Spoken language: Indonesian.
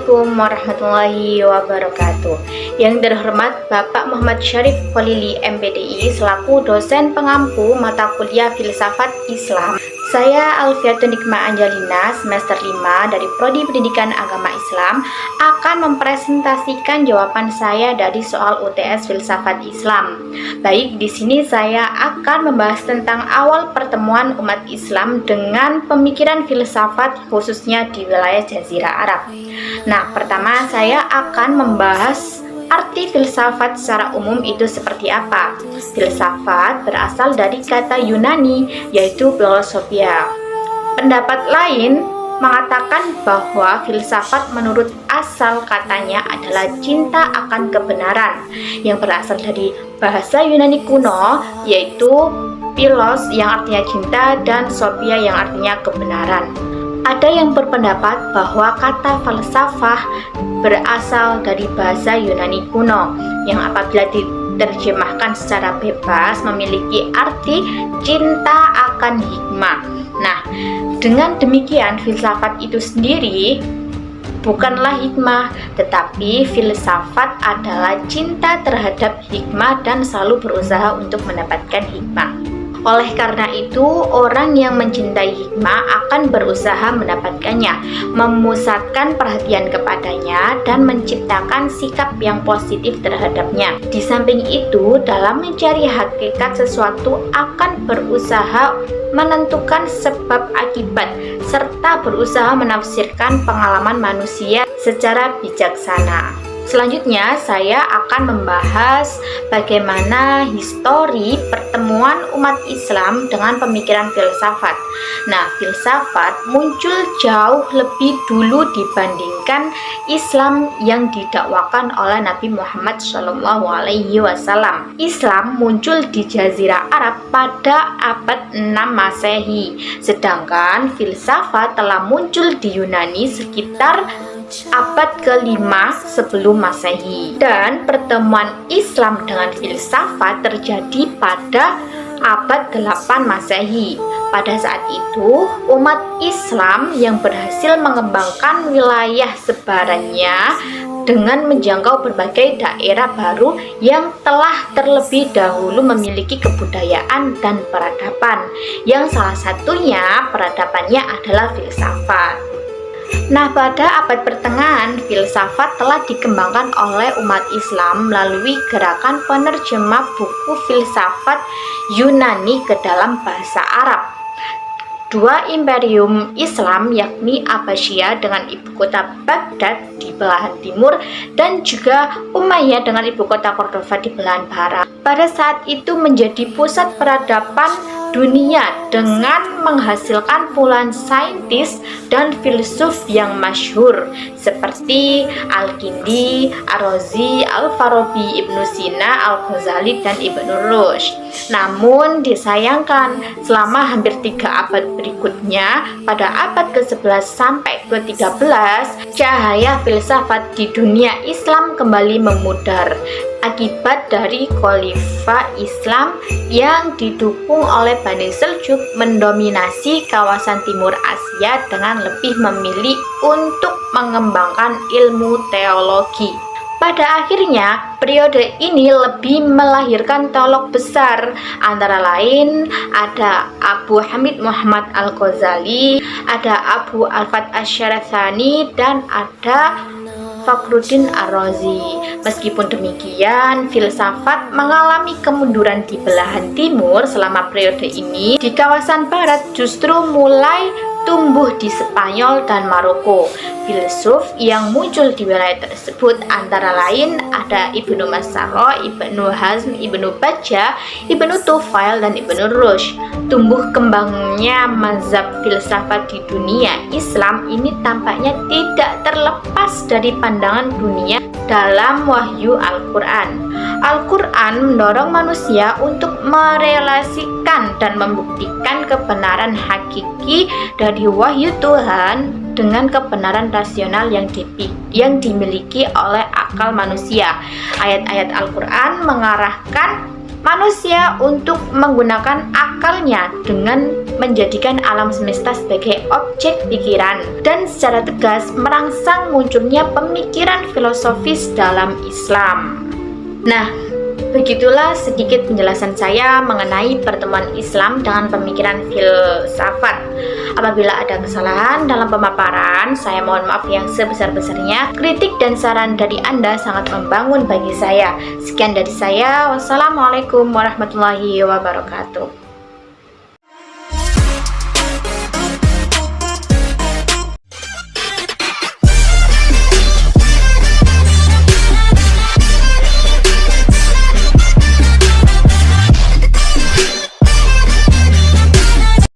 Assalamualaikum warahmatullahi wabarakatuh. Yang terhormat Bapak Muhammad Syarif Kholili MPDI selaku dosen pengampu mata kuliah Filsafat Islam. Saya Alfiatun Nikma Angelina, semester 5 dari Prodi Pendidikan Agama Islam, akan mempresentasikan jawaban saya dari soal UTS Filsafat Islam. Baik, di sini saya akan membahas tentang awal pertemuan umat Islam dengan pemikiran filsafat khususnya di wilayah Jazirah Arab. Nah, pertama saya akan membahas arti filsafat secara umum itu seperti apa. Filsafat berasal dari kata Yunani, yaitu philosophia. Pendapat lain mengatakan bahwa filsafat menurut asal katanya adalah cinta akan kebenaran, yang berasal dari bahasa Yunani kuno, yaitu philos yang artinya cinta dan sophia yang artinya kebenaran. Ada yang berpendapat bahwa kata falsafah berasal dari bahasa Yunani kuno yang apabila diterjemahkan secara bebas memiliki arti cinta akan hikmah. Nah, dengan demikian filsafat itu sendiri bukanlah hikmah, tetapi filsafat adalah cinta terhadap hikmah dan selalu berusaha untuk mendapatkan hikmah. Oleh karena itu, orang yang mencintai hikmah akan berusaha mendapatkannya, memusatkan perhatian kepadanya, dan menciptakan sikap yang positif terhadapnya. Di samping itu, dalam mencari hakikat sesuatu akan berusaha menentukan sebab akibat, serta berusaha menafsirkan pengalaman manusia secara bijaksana. Selanjutnya, saya akan membahas bagaimana histori pertemuan umat Islam dengan pemikiran filsafat. Nah, filsafat muncul jauh lebih dulu dibandingkan Islam yang didakwakan oleh Nabi Muhammad SAW. Islam muncul di Jazirah Arab pada abad 6 Masehi, sedangkan filsafat telah muncul di Yunani sekitar abad ke-5 sebelum Masehi. Dan pertemuan Islam dengan filsafat terjadi pada abad 8 Masehi. Pada saat itu, umat Islam yang berhasil mengembangkan wilayah sebarannya dengan menjangkau berbagai daerah baru yang telah terlebih dahulu memiliki kebudayaan dan peradaban, yang salah satunya peradabannya adalah filsafat. Nah, pada abad pertengahan, filsafat telah dikembangkan oleh umat Islam melalui gerakan penerjemah buku filsafat Yunani ke dalam bahasa Arab. Dua imperium Islam, yakni Abbasiyah dengan ibu kota Baghdad di belahan timur dan juga Umayyah dengan ibu kota Cordova di belahan barat, pada saat itu menjadi pusat peradaban dunia dengan menghasilkan puluhan saintis dan filsuf yang masyhur seperti Al-Kindi, Ar-Razi, Al-Farabi, Ibnu Sina, Al-Ghazali, dan Ibnu Rushd. Namun disayangkan, selama hampir 3 abad berikutnya, pada abad ke-11 sampai ke-13, cahaya filsafat di dunia Islam kembali memudar akibat dari Khalifah Islam yang didukung oleh Bani Seljuk mendominasi kawasan timur Asia dengan lebih memilih untuk mengembangkan ilmu teologi. Pada akhirnya, periode ini lebih melahirkan teolog besar, antara lain ada Abu Hamid Muhammad Al-Ghazali, ada Abu Al-Fath Asy-Syarastani, dan ada Fakhruddin Ar-Razi. Meskipun demikian, filsafat mengalami kemunduran di belahan timur selama periode ini. Di kawasan barat justru mulai tumbuh di Spanyol dan Maroko. Filsuf yang muncul di wilayah tersebut antara lain ada Ibnu Massarah, Ibnu Hazm, Ibnu Bajjah, Ibnu Tufail, dan Ibnu Rushd. Tumbuh kembangnya mazhab filsafat di dunia Islam ini tampaknya tidak terlepas dari pandangan dunia dalam wahyu Al-Quran. Al-Quran mendorong manusia untuk merelasikan dan membuktikan kebenaran hakiki dari wahyu Tuhan dengan kebenaran rasional yang dimiliki oleh akal manusia. Ayat-ayat Al-Quran mengarahkan manusia untuk menggunakan akalnya dengan menjadikan alam semesta sebagai objek pikiran dan secara tegas merangsang munculnya pemikiran filosofis dalam Islam. Nah, begitulah sedikit penjelasan saya mengenai pertemuan Islam dengan pemikiran filsafat. Apabila ada kesalahan dalam pemaparan, saya mohon maaf yang sebesar-besarnya. Kritik dan saran dari Anda sangat membangun bagi saya. Sekian dari saya. Wassalamualaikum warahmatullahi wabarakatuh.